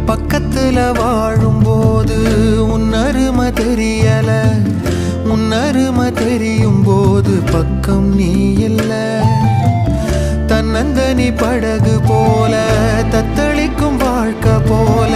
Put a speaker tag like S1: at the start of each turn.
S1: பக்கத்துல வாழும்போது உன்னருமை தெரியல, உன்னருமை தெரியும் போது பக்கம் நீ இல்ல. தன்னந்தனி படகு போல தத்தளிக்கும் வாழ்க்கை போல